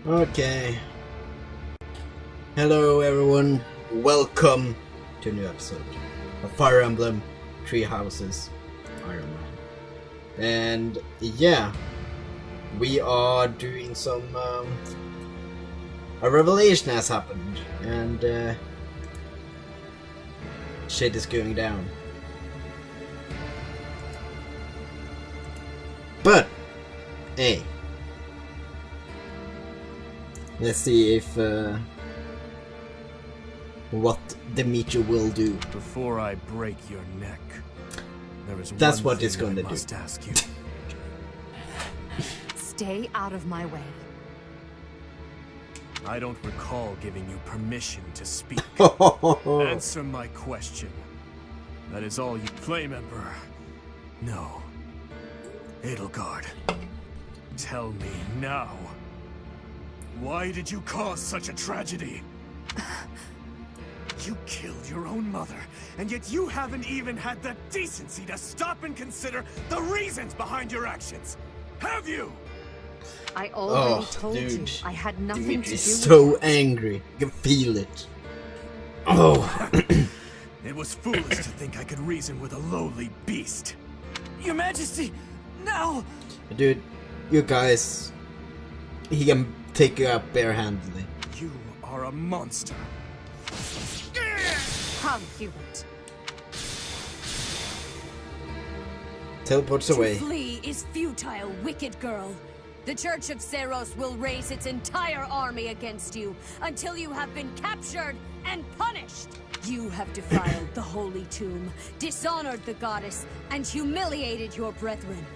Okay. Hello everyone, welcome to a new episode of Fire Emblem, Three Houses, Ironman. And yeah, we are doing some, a revelation has happened, and shit is going down. But, hey, let's see if, what Dimitri will do. Before I break your neck, there is That's one what it's thing going I to must do. ask you. Stay out of my way. I don't recall giving you permission to speak. Answer my question. That is all you... Flame Emperor. No. Edelgard. Tell me now. Why did you cause such a tragedy? You killed your own mother, and yet you haven't even had the decency to stop and consider the reasons behind your actions. Have you? I already told you I had nothing to do Dimitri's with so it. angry. You can feel it. Oh. It was foolish to think I could reason with a lowly beast. Your Majesty, now! Dude, you guys, he can take you out barehandedly. You are a monster. Come, Hubert. Teleports away. To flee is futile, wicked girl. The Church of Seros will raise its entire army against you until you have been captured and punished. You have defiled the holy tomb, dishonored the goddess, and humiliated your brethren.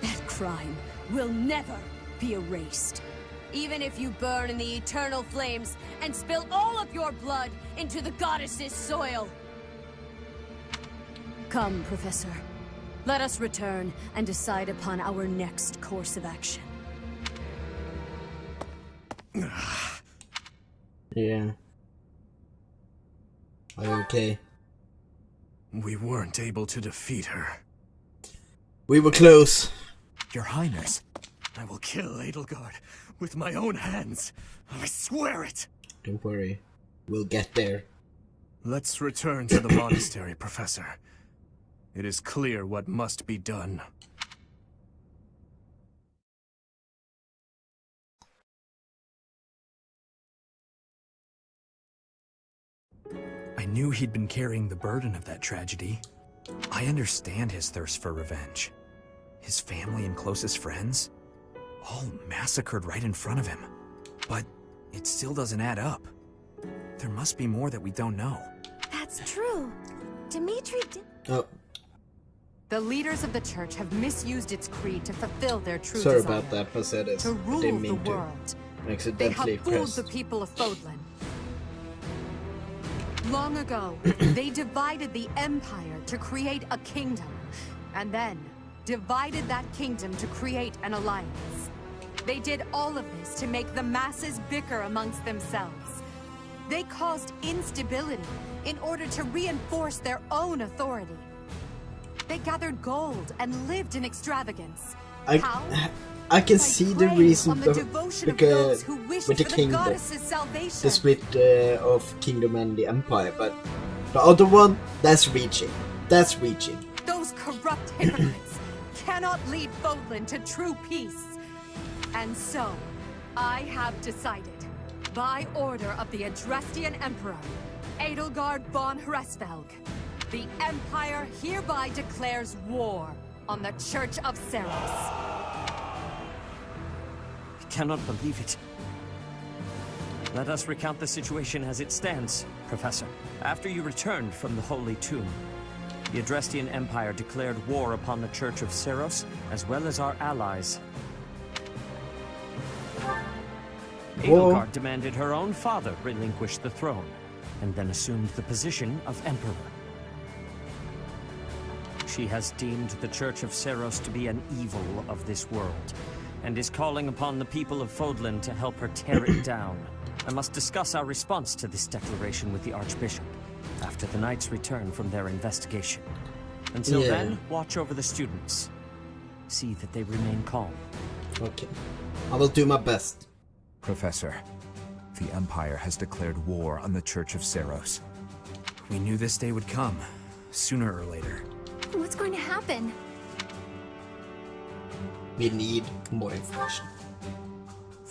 That crime will never be erased. Even if you burn in the eternal flames and spill all of your blood into the goddess's soil. Come, Professor. Let us return and decide upon our next course of action. Yeah. Are you okay? We weren't able to defeat her. We were close. Your Highness, I will kill Edelgard with my own hands. I swear it. Don't worry. We'll get there. Let's return to the monastery, Professor. It is clear what must be done. I knew he'd been carrying the burden of that tragedy. I understand his thirst for revenge. His family and closest friends, all massacred right in front of him. But it still doesn't add up. There must be more that we don't know. That's true. Dimitri did... Oh, The leaders of the church have misused its creed to fulfill their true sorry desire. about that, Mercedes. To I rule didn't the mean to. world. I They accidentally have fooled pressed. the people of Fodlan. Long ago, they divided the Empire to create a kingdom, and then divided that kingdom to create an alliance. They did all of this to make the masses bicker amongst themselves. They caused instability in order to reinforce their own authority. They gathered gold and lived in extravagance. How? I can By see the preying reason on the devotion of because those who wished with the for the kingdom, goddess's salvation. the split of kingdom and the empire, but the other one, that's reaching. That's reaching. Those corrupt hypocrites cannot lead Fodlan to true peace. And so, I have decided, by order of the Adrastian Emperor, Edelgard von Hresvelg, the Empire hereby declares war on the Church of Seros. I cannot believe it. Let us recount the situation as it stands, Professor. After you returned from the Holy Tomb, the Adrastian Empire declared war upon the Church of Seros, as well as our allies. Whoa. Edelgard demanded her own father relinquish the throne, and then assumed the position of Emperor. She has deemed the Church of Seros to be an evil of this world, and is calling upon the people of Fodlan to help her tear it down. I must discuss our response to this declaration with the Archbishop, after the Knights return from their investigation. Until then, watch over the students. See that they remain calm. Okay. I will do my best. Professor, the Empire has declared war on the Church of Seros. We knew this day would come, sooner or later. What's going to happen? We need more information.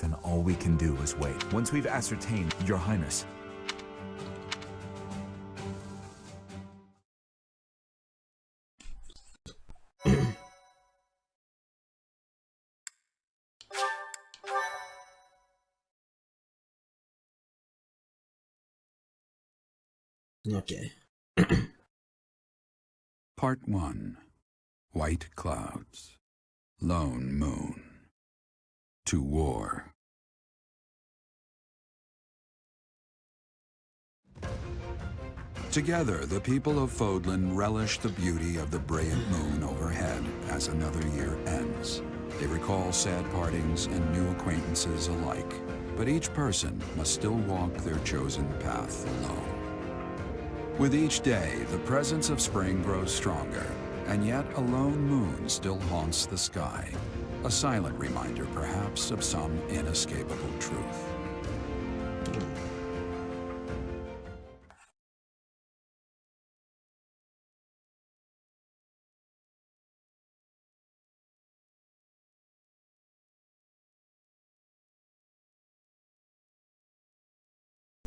Then all we can do is wait. Once we've ascertained, Your Highness. Okay. Part 1. White Clouds. Lone Moon. To war. Together, the people of Fodlan relish the beauty of the brilliant moon overhead as another year ends. They recall sad partings and new acquaintances alike, but each person must still walk their chosen path alone. With each day, the presence of spring grows stronger, and yet a lone moon still haunts the sky. A silent reminder, perhaps, of some inescapable truth.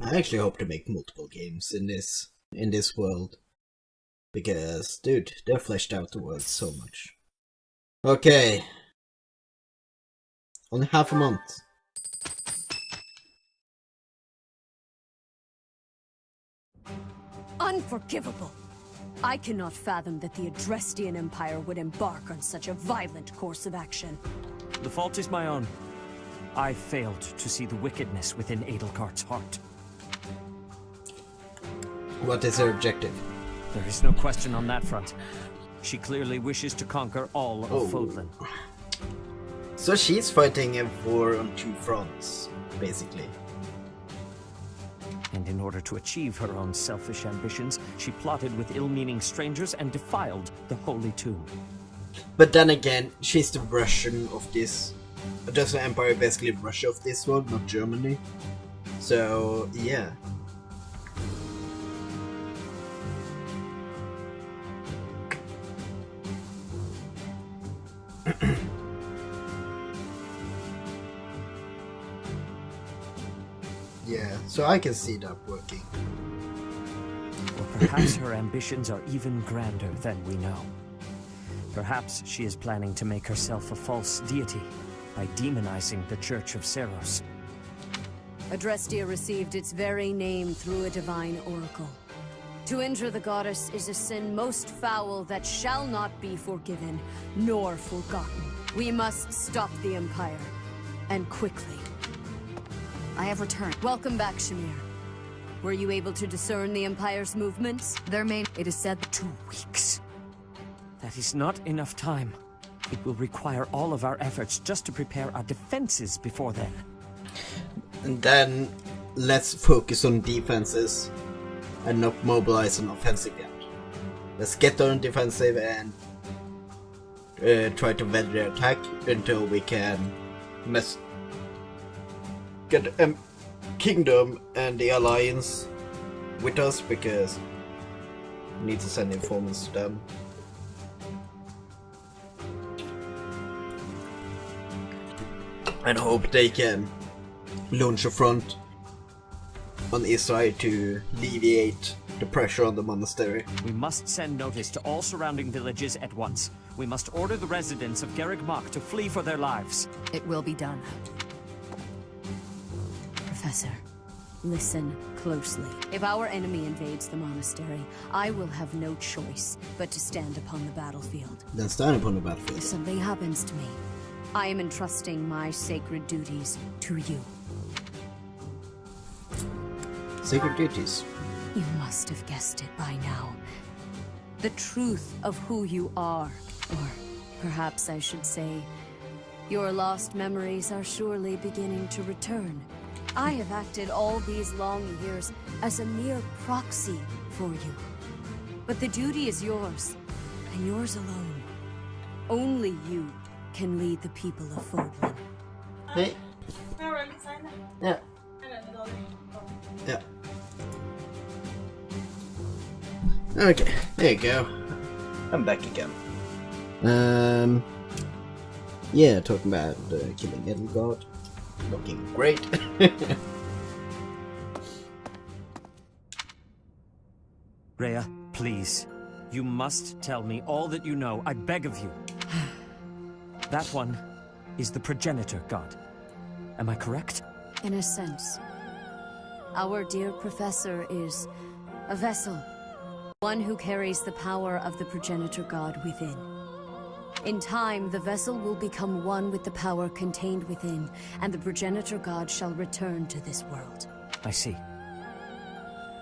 I actually hope to make multiple games in this world. Because, dude, they've fleshed out the world so much. Okay. Only half a month. Unforgivable! I cannot fathom that the Adrestian Empire would embark on such a violent course of action. The fault is my own. I failed to see the wickedness within Edelgard's heart. What is her objective? There is no question on that front. She clearly wishes to conquer all of Fodlan. So she's fighting a war on two fronts, basically. And in order to achieve her own selfish ambitions, she plotted with ill-meaning strangers and defiled the Holy Tomb. But then again, she's the Russian of this. Does the Empire basically Russia of this world, not Germany? So, yeah. Yeah, so I can see that working. Or perhaps her ambitions are even grander than we know. Perhaps she is planning to make herself a false deity by demonizing the Church of Seros. Adrestia received its very name through a divine oracle. To injure the goddess is a sin most foul that shall not be forgiven, nor forgotten. We must stop the Empire, and quickly. I have returned. Welcome back, Shamir. Were you able to discern the Empire's movements? Their main... It is said 2 weeks. That is not enough time. It will require all of our efforts just to prepare our defenses before then. And then let's focus on defenses and not mobilize an offensive yet. Let's get on defensive and try to weather the attack until we can get the Kingdom and the Alliance with us, because we need to send informants to them. And hope they can launch a front on Israel to alleviate the pressure on the monastery. We must send notice to all surrounding villages at once. We must order the residents of Garreg Mach to flee for their lives. It will be done. Professor, listen closely. If our enemy invades the monastery, I will have no choice but to stand upon the battlefield. Then stand upon the battlefield. If something happens to me, I am entrusting my sacred duties to you. Sacred duties. You must have guessed it by now. The truth of who you are. Or perhaps I should say, your lost memories are surely beginning to return. I have acted all these long years as a mere proxy for you. But the duty is yours, and yours alone. Only you can lead the people of Fodlan. Hey, Yeah. Yeah. Okay, there you go. I'm back again. Yeah, talking about killing Edelgard. Looking great. Rhea, please. You must tell me all that you know. I beg of you. That one is the progenitor god. Am I correct? In a sense. Our dear professor is a vessel. One who carries the power of the progenitor god within. In time, the vessel will become one with the power contained within, and the progenitor god shall return to this world. I see.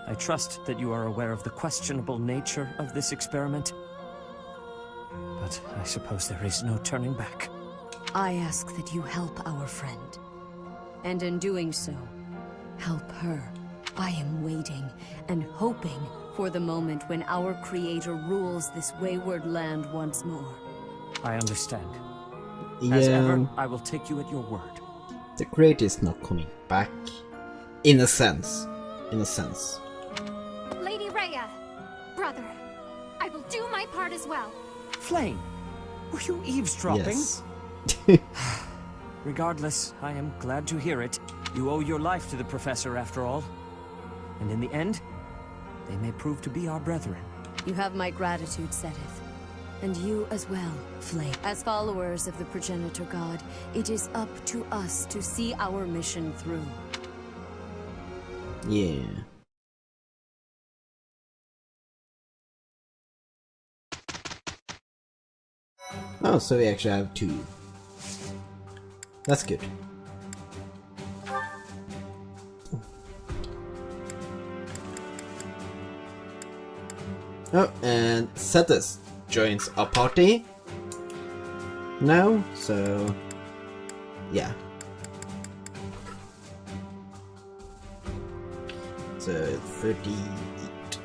I trust that you are aware of the questionable nature of this experiment. But I suppose there is no turning back. I ask that you help our friend. And in doing so, help her. I am waiting and hoping for the moment when our creator rules this wayward land once more. I understand. Yeah, As ever, I will take you at your word. the creator is not coming back. In a sense. In a sense. Lady Rhea, brother, I will do my part as well. Flame, were you eavesdropping? Yes. Regardless, I am glad to hear it. You owe your life to the professor after all. And in the end, they may prove to be our brethren. You have my gratitude, Seteth. And you as well, Flame. As followers of the progenitor god, it is up to us to see our mission through. Yeah. Oh, so we actually have two. That's good. Oh, and Cetus joins our party now, so yeah. So 38.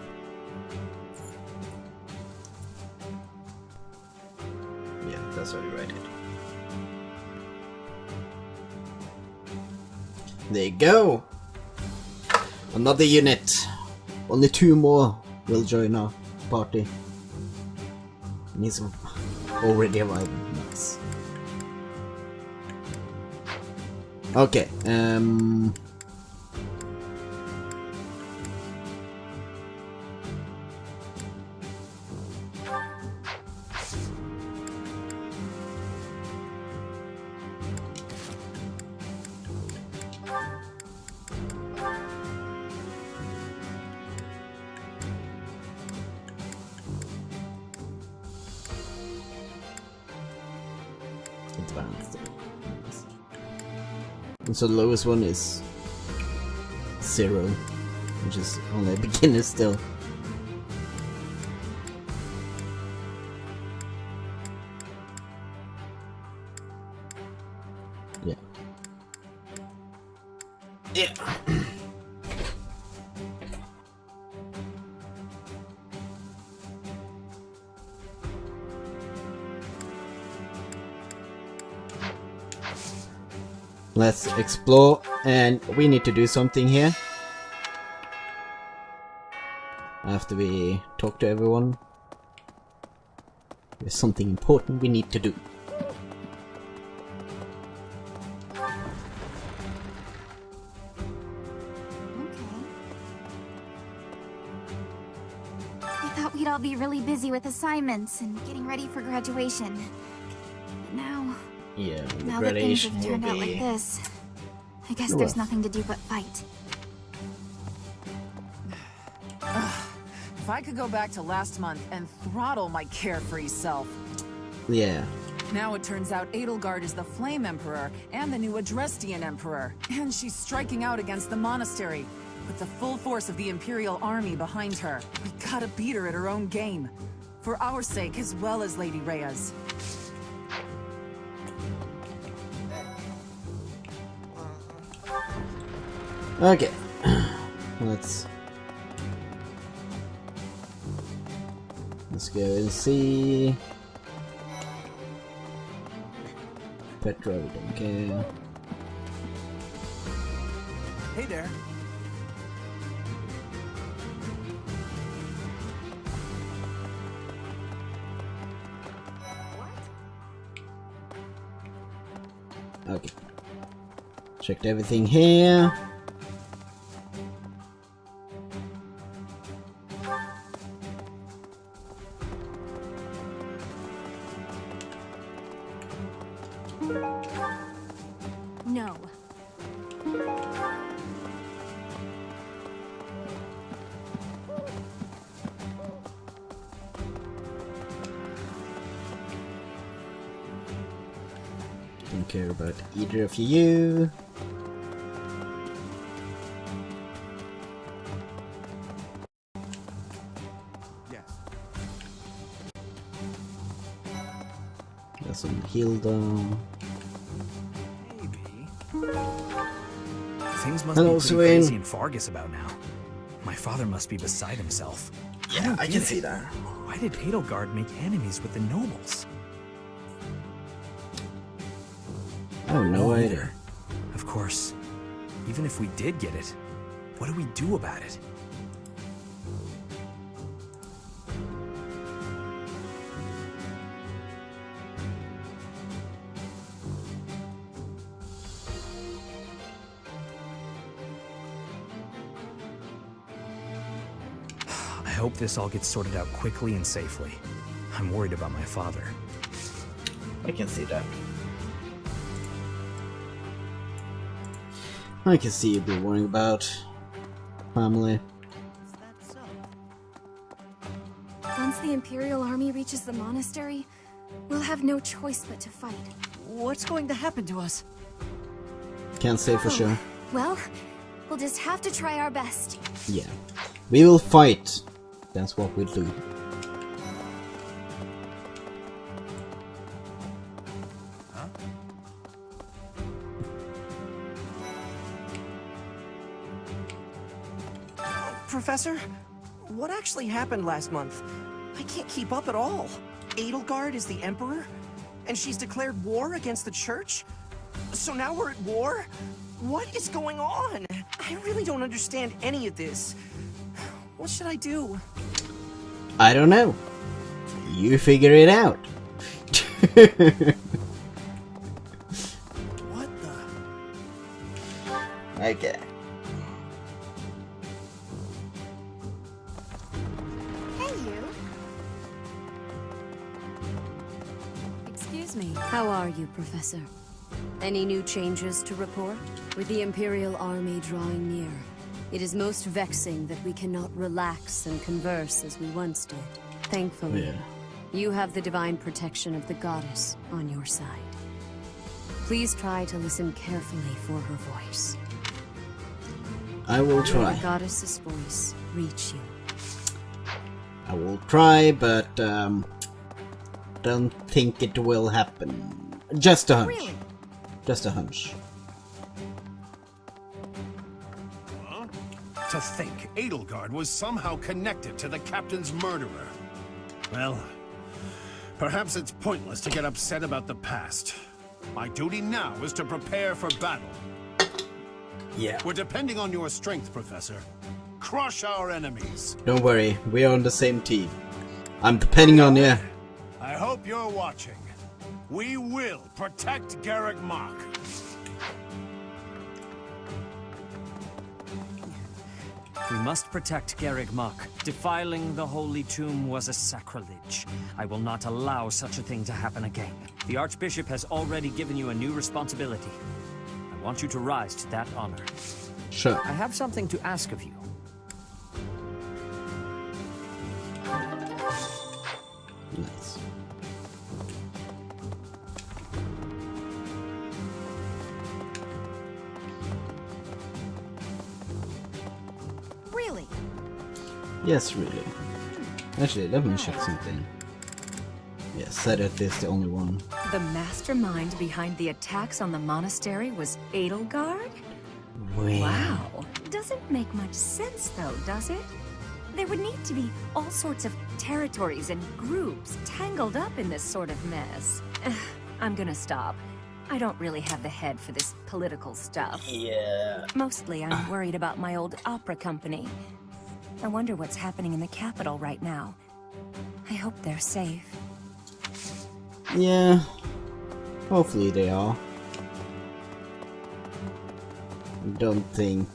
Yeah, that's how you write it. There you go! Another unit! Only two more will join our party. And he's already arriving. Nice. Okay, advanced. And so the lowest one is 0, which is only a beginner still. Yeah. Yeah. Let's explore, and we need to do something here. After we talk to everyone, there's something important we need to do. I thought we'd all be really busy with assignments and getting ready for graduation. But now, Yeah, the now that things have graduation will turned out like be this, I guess rough. there's nothing to do but fight. If I could go back to last month and throttle my carefree self. Yeah. Now it turns out Edelgard is the Flame Emperor and the new Adrestian Emperor. And she's striking out against the monastery with the full force of the Imperial army behind her. We gotta beat her at her own game. For our sake as well as Lady Rhea's. Okay. Let's go and see. Petra, we don't care. Hey there. Okay. Checked everything here. No. Don't care about either of you. Yes. Got some Hilda. Maybe. Things must Hello, be pretty Swain. crazy in Fargus about now. My father must be beside himself. Yeah, I get can it. see that. Why did Edelgard make enemies with the nobles? Oh, no idea. Of course, even if we did get it, what do we do about it? I hope this all gets sorted out quickly and safely. I'm worried about my father. I can see that. I can see you be worrying about family. Once the Imperial army reaches the monastery, we'll have no choice but to fight. What's going to happen to us? Can't say for sure. Well, we'll just have to try our best. Yeah. We will fight. That's what we'll do. Professor, what actually happened last month? I can't keep up at all. Edelgard is the Emperor? And she's declared war against the Church? So now we're at war? What is going on? I really don't understand any of this. What should I do? I don't know. You figure it out. What the? Okay. Hey, you. Excuse me. How are you, Professor? Any new changes to report? With the Imperial army drawing near, it is most vexing that we cannot relax and converse as we once did. Thankfully, Yeah. you have the divine protection of the goddess on your side. Please try to listen carefully for her voice. I will May try. the goddess's voice reach you. I will try, but don't think it will happen. Just a hunch. Really? Just a hunch. To think Edelgard was somehow connected to the captain's murderer. Well, perhaps it's pointless to get upset about the past. My duty now is to prepare for battle. Yeah. We're depending on your strength, Professor. Crush our enemies. Don't worry, we are on the same team. I'm depending on you. I hope you're watching. We will protect Garrick Mach. We must protect Garrick Mach. Defiling the Holy Tomb was a sacrilege. I will not allow such a thing to happen again. The Archbishop has already given you a new responsibility. I want you to rise to that honor. Sure. I have something to ask of you. Nice. Really? Yes, really. Actually, let me check something. Yeah, Sedith is the only one. The mastermind behind the attacks on the monastery was Edelgard? Wow. Doesn't make much sense though, does it? There would need to be all sorts of territories and groups tangled up in this sort of mess. I'm gonna stop. I don't really have the head for this political stuff. Yeah. Mostly, I'm worried about my old opera company. I wonder what's happening in the capital right now. I hope they're safe. Yeah. Hopefully they are. I don't think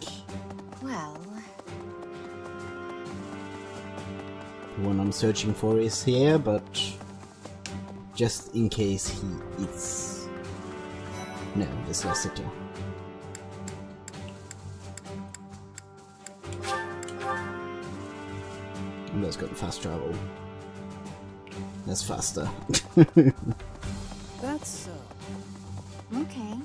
Well, the one I'm searching for is here, but just in case he is. No, this was City. And let's go to fast travel. That's faster. That's so. okay.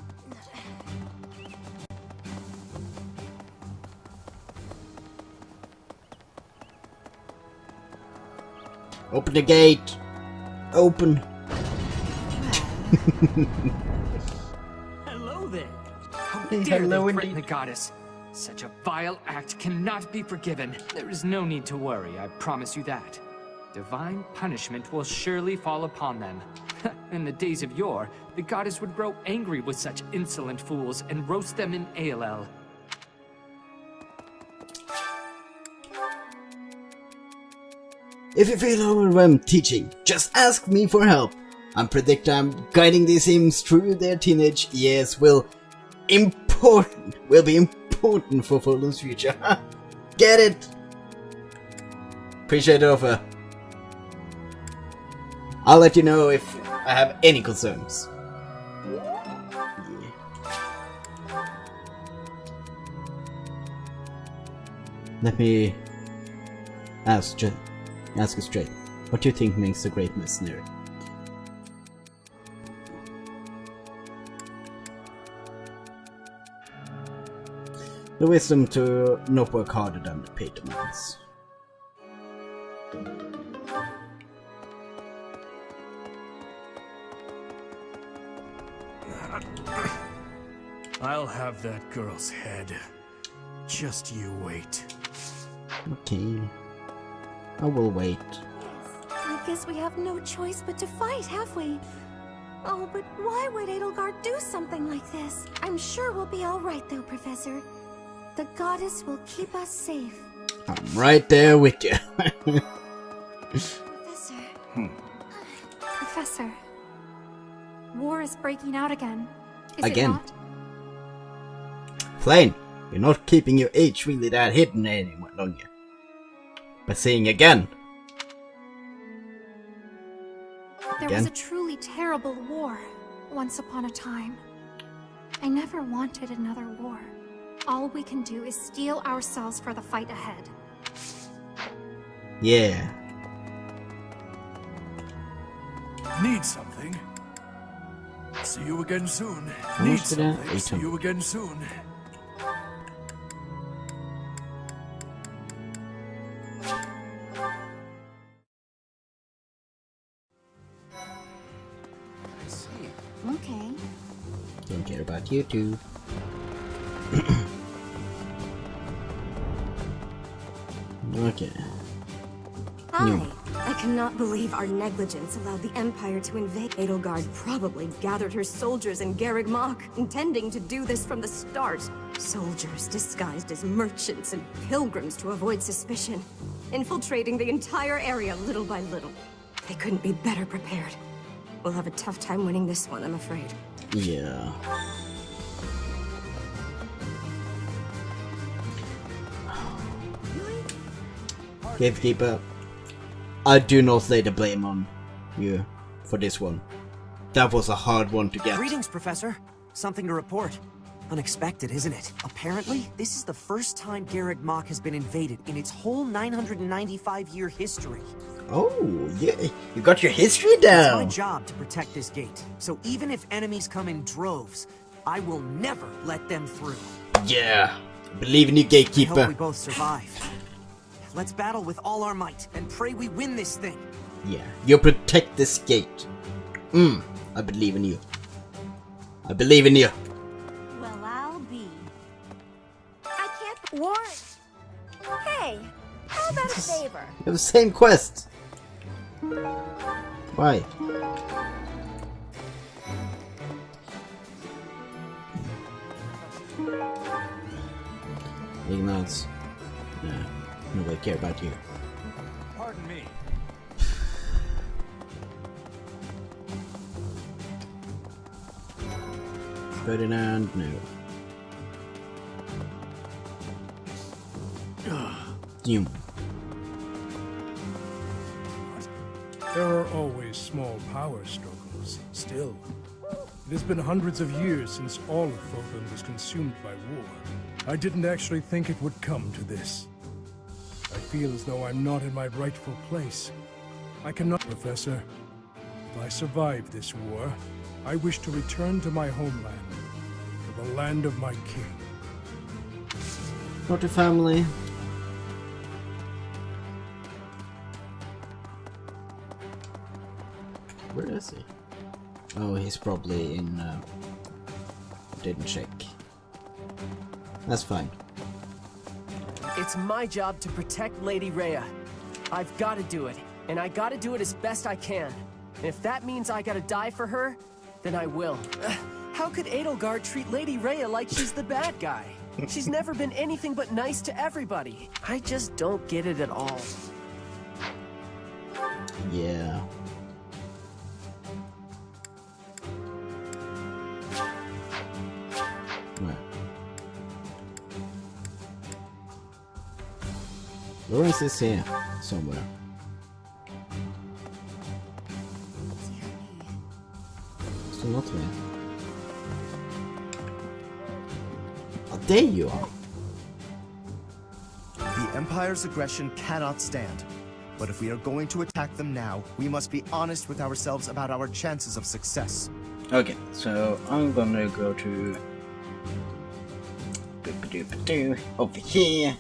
Open the gate! Open! Hello there! How Hey, dare hello they threaten indeed. the goddess? Such a vile act cannot be forgiven. There is no need to worry, I promise you that. Divine punishment will surely fall upon them. In the days of yore, the goddess would grow angry with such insolent fools and roast them in ALL. If you feel overwhelmed teaching, just ask me for help. I predict I'm guiding these sims through their teenage years will be important for Fulham's future. Get it? Appreciate the offer. I'll let you know if I have any concerns. Let me ask you straight. What do you think makes a great mercenary? The wisdom to not work harder than the pay demands. I'll have that girl's head. Just you wait. Okay. I will wait. I guess we have no choice but to fight, have we? Oh, but why would Edelgard do something like this? I'm sure we'll be alright though, Professor. The goddess will keep us safe. I'm right there with you. Professor. Professor. War is breaking out again. Is Again? it not? Flame, you're not keeping your age really that hidden any longer. By saying again. There was a truly terrible war once upon a time. I never wanted another war. All we can do is steel ourselves for the fight ahead. Yeah. Need something? See you again soon. How Need much did I- something? See 800. you again soon. Okay. Don't care about you too. Okay. Hi. I cannot believe our negligence allowed the Empire to invade. Edelgard probably gathered her soldiers in Garreg Mach, intending to do this from the start. Soldiers disguised as merchants and pilgrims to avoid suspicion, infiltrating the entire area little by little. They couldn't be better prepared. We'll have a tough time winning this one, I'm afraid. Yeah. Gatekeeper, I do not lay the blame on you for this one. That was a hard one to get. Greetings, Professor. Something to report. Unexpected, isn't it? Apparently, this is the first time Garreg Mach has been invaded in its whole 995-year history. Oh, yeah. You got your history It's my down. job to protect this gate. So even if enemies come in droves, I will never let them through. Yeah. Believe in you, I hope Gatekeeper. we both survive. Let's battle with all our might and pray we win this thing. Yeah. You protect this gate. I believe in you. I believe in you. Well, I'll be. I can't warn. Hey, how about a favor? You have the same quest. Why? Ignorance. Nobody care about you. Pardon me. Ferdinand, no. Doom. There are always small power struggles, still. It has been hundreds of years since all of Fodlan was consumed by war. I didn't actually think it would come to this. I feel as though I'm not in my rightful place. I cannot, Professor. If I survive this war, I wish to return to my homeland, to the land of my king. Not a family. Where is he? Oh, he's probably in. Didn't check. That's fine. It's my job to protect Lady Rhea. I've got to do it, and I got to do it as best I can. And if that means I gotta die for her, then I will. How could Edelgard treat Lady Rhea like she's the bad guy? She's never been anything but nice to everybody. I just don't get it at all. Yeah. Right. Lawrence is here somewhere. Still not here. Oh, there you are. The Empire's aggression cannot stand. But if we are going to attack them now, we must be honest with ourselves about our chances of success. Okay, so I'm gonna go to over here.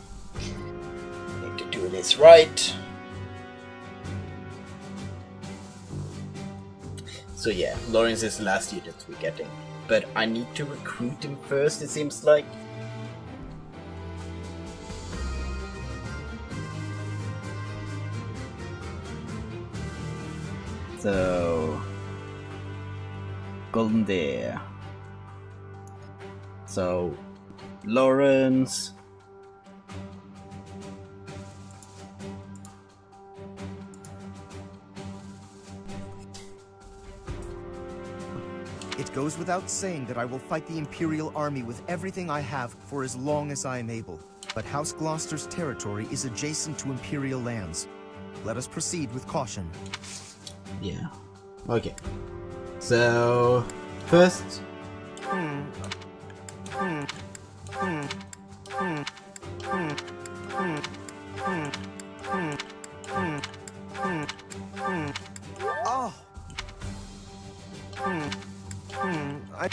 Need to do this right. So yeah, Lawrence is the last unit we're getting, but I need to recruit him first, it seems like. So Golden Deer. So Lawrence. It goes without saying that I will fight the Imperial Army with everything I have for as long as I am able. But House Gloucester's territory is adjacent to Imperial lands. Let us proceed with caution. Yeah. Okay. So first. Oh. I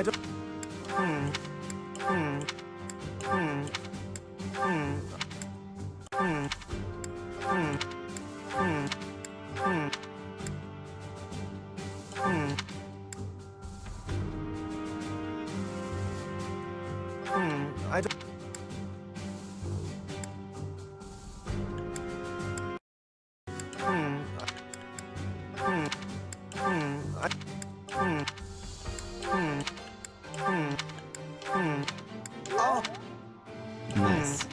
don't. I don't. Nice.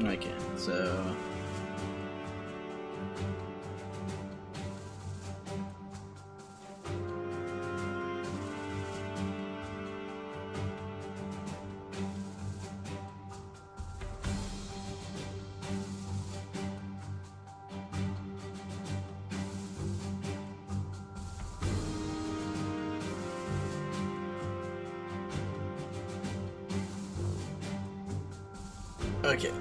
Okay, so okay.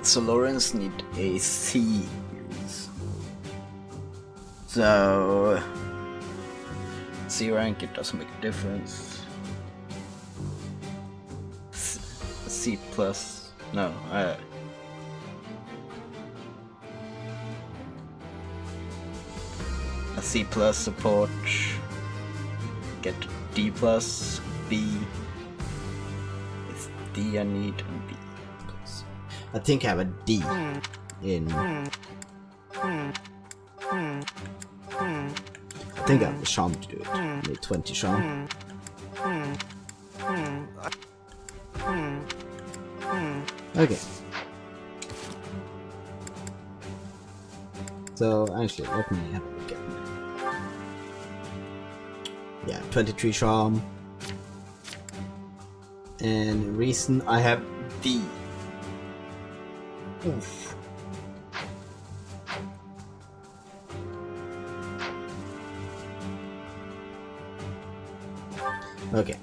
Solorians need a C use. So C rank, it doesn't make a difference. C plus, no. A C plus support. Get D plus, B. It's D I need and B. I think I have a D in. I think I have the charm to do it. Maybe 20 charm. Okay. So actually, let me have a look at it. Yeah, 23 charm. And reason I have D. Oof. Okay.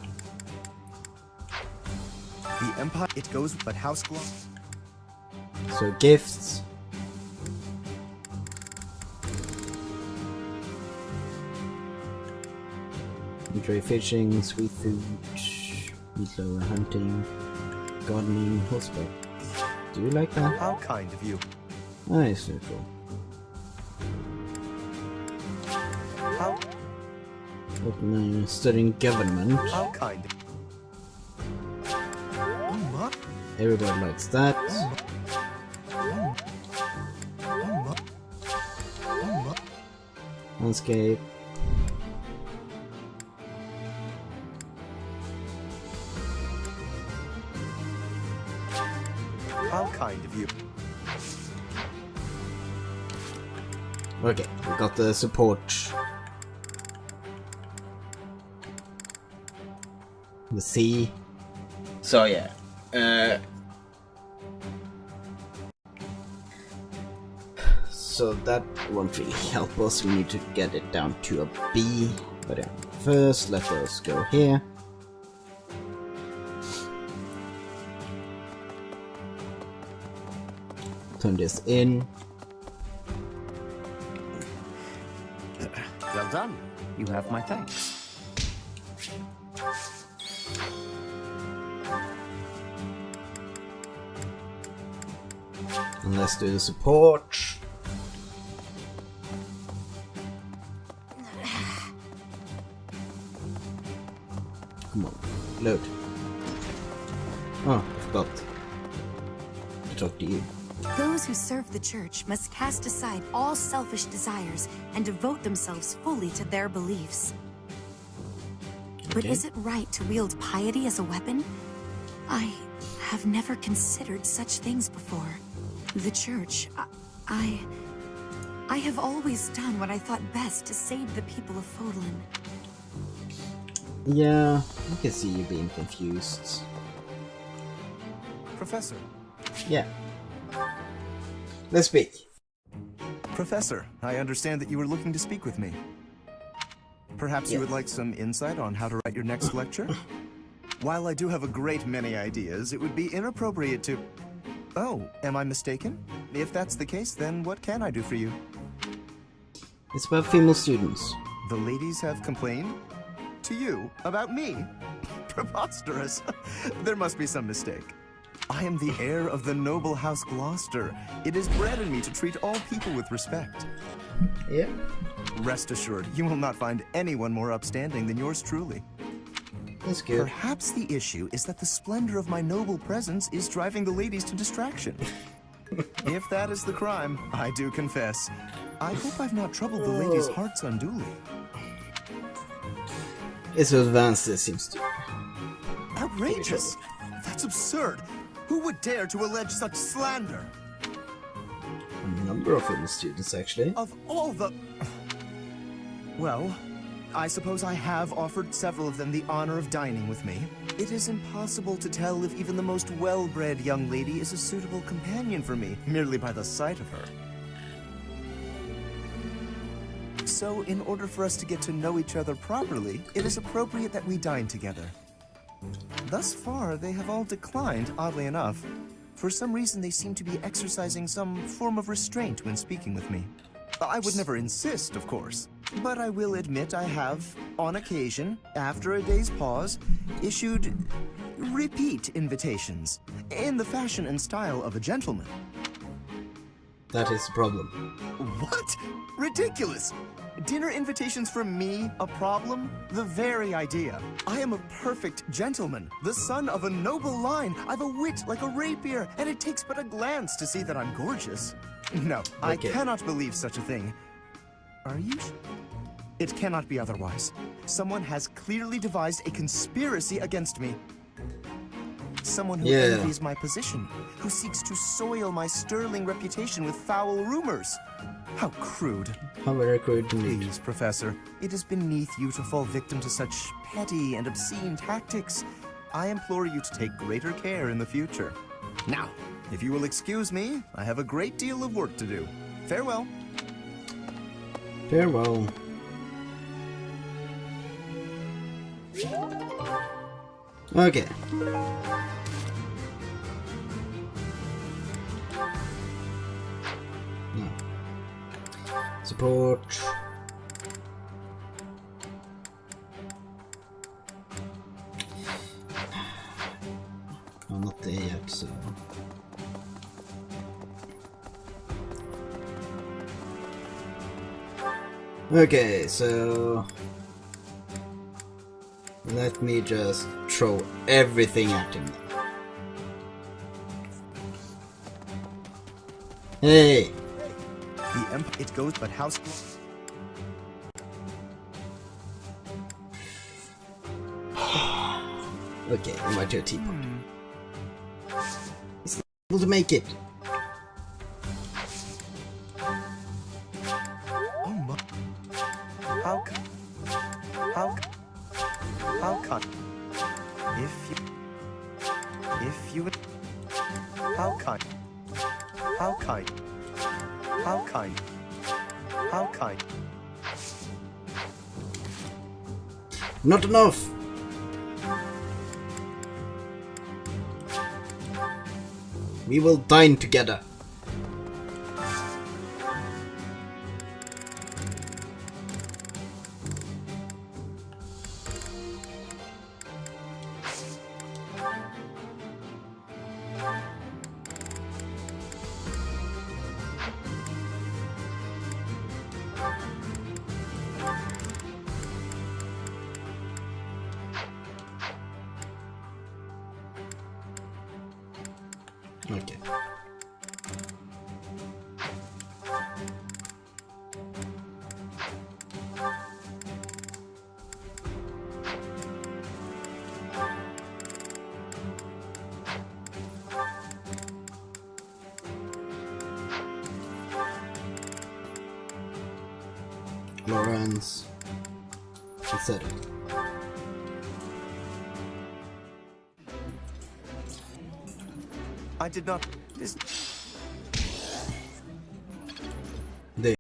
The Empire, it goes, but House Gloss. So gifts. Enjoy fishing, sweet food, meat lover, hunting, gardening, horseback. Do you like that? How kind of you. Nice, neutral. How? Studying government. How kind. Everybody likes that. Landscape. How kind of you. Okay, we got the support. The C. So yeah. So that won't really help us. We need to get it down to a B. But yeah, first let us go here. Turn this in. Well done. You have my thanks. And let's do the support. Come on, load. Oh, I forgot to talk to you. Those who serve the church must cast aside all selfish desires and devote themselves fully to their beliefs. But Okay. is it right to wield piety as a weapon? I have never considered such things before. The church, I have always done what I thought best to save the people of Fodlan. Yeah, I can see you being confused. Professor. Yeah. Let's speak. Professor, I understand that you were looking to speak with me. Perhaps you would like some insight on how to write your next lecture? While I do have a great many ideas, it would be inappropriate to... Oh, am I mistaken? If that's the case, then what can I do for you? It's about female students. The ladies have complained? To you? About me? Preposterous. There must be some mistake. I am the heir of the noble House Gloucester. It is bred in me to treat all people with respect. Yeah. Rest assured, you will not find anyone more upstanding than yours truly. That's good. Perhaps the issue is that the splendor of my noble presence is driving the ladies to distraction. If that is the crime, I do confess. I hope I've not troubled the ladies' hearts unduly. It's advanced, it seems to. Outrageous! That's absurd! Who would dare to allege such slander? A number of female students, actually. Of all the... Well, I suppose I have offered several of them the honor of dining with me. It is impossible to tell if even the most well-bred young lady is a suitable companion for me, merely by the sight of her. So, in order for us to get to know each other properly, it is appropriate that we dine together. Thus far, they have all declined, oddly enough. For some reason, they seem to be exercising some form of restraint when speaking with me. I would never insist, of course, but I will admit I have, on occasion, after a day's pause, issued repeat invitations in the fashion and style of a gentleman. That is the problem. What? Ridiculous! Dinner invitations from me a problem? The very idea. I am a perfect gentleman, the son of a noble line. I've a wit like a rapier, and it takes but a glance to see that I'm gorgeous. No, I cannot believe such a thing. Are you? It cannot be otherwise. Someone has clearly devised a conspiracy against me. Someone who envies my position, who seeks to soil my sterling reputation with foul rumors. How crude. How very crude indeed. Please, Professor, it is beneath you to fall victim to such petty and obscene tactics. I implore you to take greater care in the future. Now, if you will excuse me, I have a great deal of work to do. Farewell. Farewell. Okay. No. Support. I'm not there yet, so. Okay, so let me just throw everything at him. Hey! It goes, but house. Okay, I'm at your teapot. He's not able to make it. How come? If you, how kind, how kind, how kind, how kind. Not enough. We will dine together. Okay. Lawrence, she said it. I did not. This.